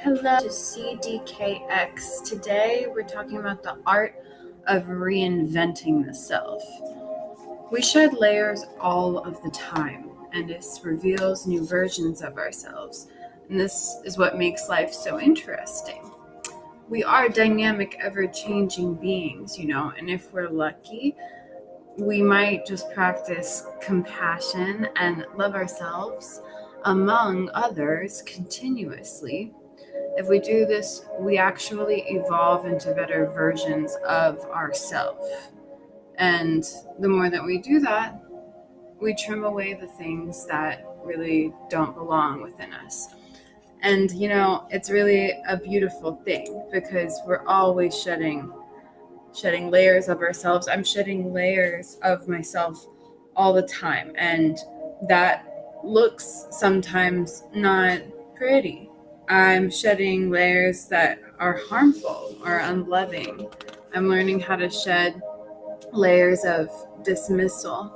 Hello to CDKx. Today we're talking about the art of reinventing the self. We shed layers all of the time, and this reveals new versions of ourselves. And this is what makes life so interesting. We are dynamic, ever-changing beings, and if we're lucky, we might just practice compassion and love ourselves among others continuously. If we do this, we actually evolve into better versions of ourselves. And the more that we do that, we trim away the things that really don't belong within us. And, it's really a beautiful thing because we're always shedding layers of ourselves. I'm shedding layers of myself all the time. And that looks sometimes not pretty. I'm shedding layers that are harmful or unloving. I'm learning how to shed layers of dismissal,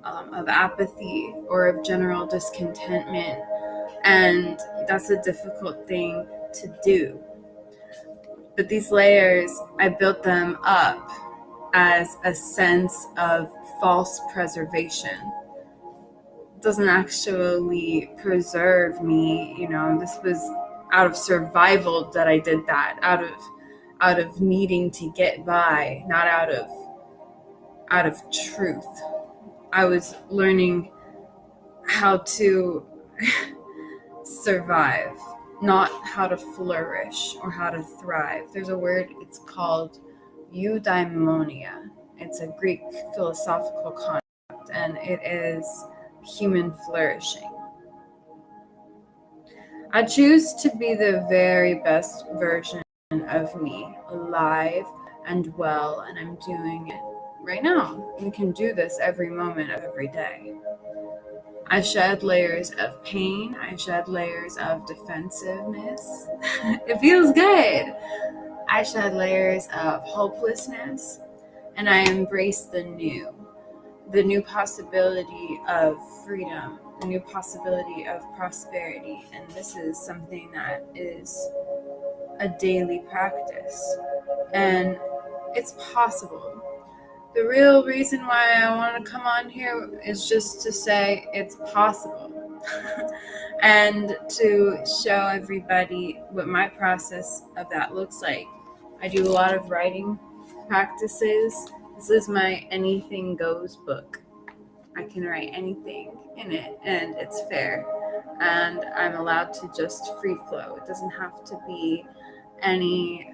of apathy, or of general discontentment. And that's a difficult thing to do. But these layers, I built them up as a sense of false preservation. It doesn't actually preserve me, this was out of survival that I did that, out of needing to get by, not out of truth. I was learning how to survive, not how to flourish or how to thrive. There's a word, it's called eudaimonia. It's a Greek philosophical concept, and it is human flourishing. I choose to be the very best version of me, alive and well, and I'm doing it right now. We can do this every moment of every day. I shed layers of pain. I shed layers of defensiveness. It feels good. I shed layers of hopelessness, and I embrace the new possibility of freedom, the new possibility of prosperity. And this is something that is a daily practice, and it's possible. The real reason why I want to come on here is just to say it's possible and to show everybody what my process of that looks like. I do a lot of writing practices. This is my anything goes book. I can write anything in it, and it's fair. And I'm allowed to just free flow. It doesn't have to be any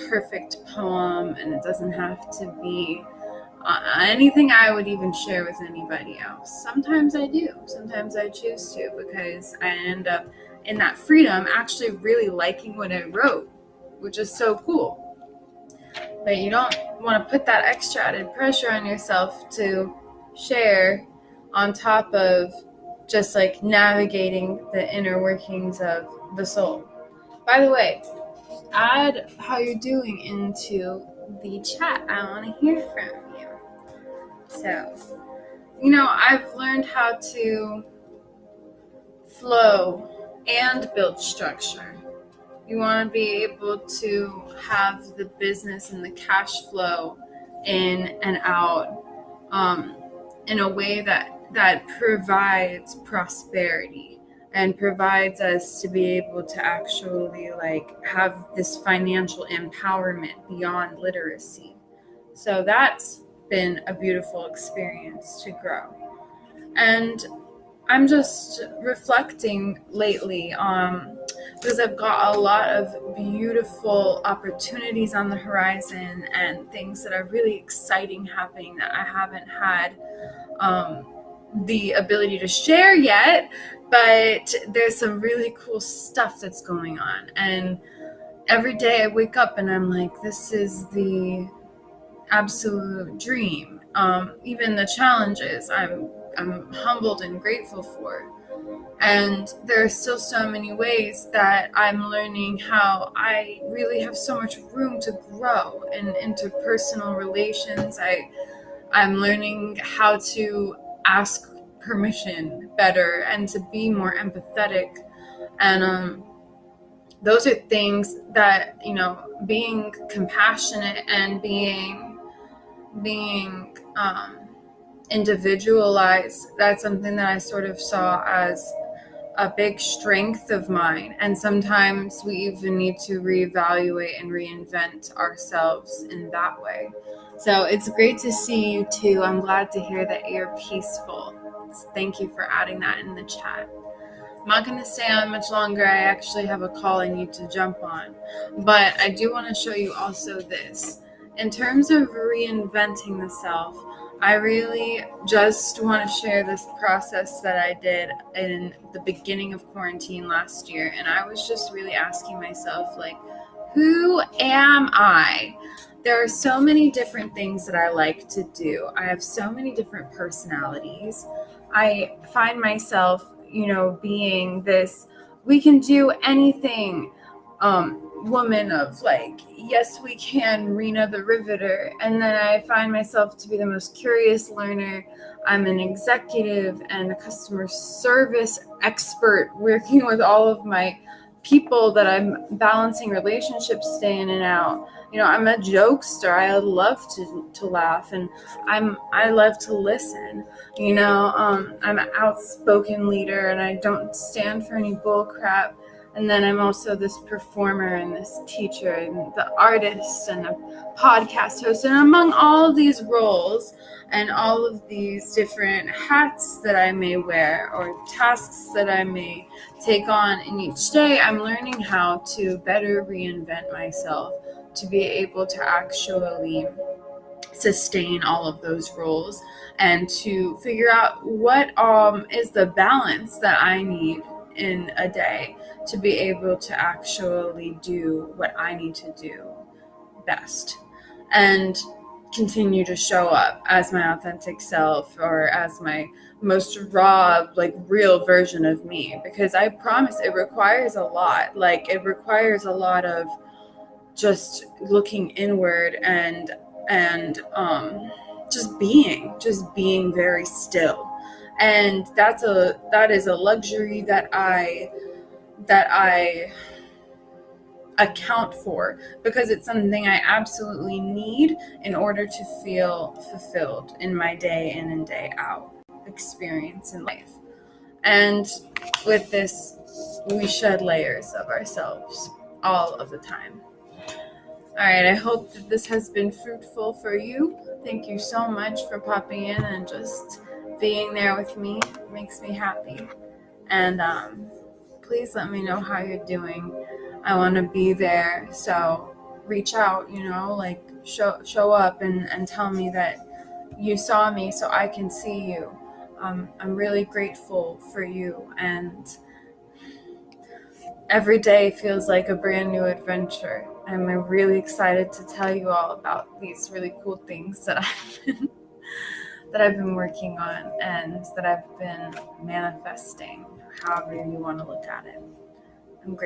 perfect poem, and it doesn't have to be anything I would even share with anybody else. Sometimes I do. Sometimes I choose to, because I end up in that freedom actually really liking what I wrote, which is so cool. But you don't want to put that extra added pressure on yourself to share on top of just like navigating the inner workings of the soul. By the way, add how you're doing into the chat. I want to hear from you. So, I've learned how to flow and build structure. You want to be able to have the business and the cash flow in and out in a way that provides prosperity and provides us to be able to actually have this financial empowerment beyond literacy. So that's been a beautiful experience to grow. And I'm just reflecting lately because I've got a lot of beautiful opportunities on the horizon and things that are really exciting happening that I haven't had the ability to share yet, but there's some really cool stuff that's going on. And every day I wake up and I'm like, this is the absolute dream. Even the challenges I'm humbled and grateful for. And there are still so many ways that I'm learning how I really have so much room to grow in interpersonal relations. I'm learning how to ask permission better and to be more empathetic. And those are things that, being compassionate and being individualized, that's something that I sort of saw as a big strength of mine. And sometimes we even need to reevaluate and reinvent ourselves in that way. So it's great to see you too. I'm glad to hear that you're peaceful. Thank you for adding that in the chat. I'm not going to stay on much longer. I actually have a call I need to jump on. But I do want to show you also this. In terms of reinventing the self, I really just want to share this process that I did in the beginning of quarantine last year. And I was just really asking myself, like, who am I? There are so many different things that I like to do. I have so many different personalities. I find myself, being this, we can do anything, woman of like, yes, we can, Rena the Riveter. And then I find myself to be the most curious learner. I'm an executive and a customer service expert working with all of my people that I'm balancing relationships day in and out. I'm a jokester. I love to laugh, and I love to listen. I'm an outspoken leader, and I don't stand for any bull crap. And then I'm also this performer and this teacher and the artist and a podcast host. And among all of these roles and all of these different hats that I may wear or tasks that I may take on in each day, I'm learning how to better reinvent myself to be able to actually sustain all of those roles and to figure out what is the balance that I need in a day to be able to actually do what I need to do best and continue to show up as my authentic self or as my most raw, like real version of me, because I promise it requires a lot. Like it requires a lot of just looking inward and just being very still. And that is a luxury that I account for, because it's something I absolutely need in order to feel fulfilled in my day in and day out experience in life. And with this, we shed layers of ourselves all of the time. All right, I hope that this has been fruitful for you. Thank you so much for popping in and just being there with me. It makes me happy. And please let me know how you're doing. I want to be there. So reach out, like show up and tell me that you saw me so I can see you. I'm really grateful for you. And every day feels like a brand new adventure. I'm really excited to tell you all about these really cool things that I've been working on and that I've been manifesting, however you want to look at it.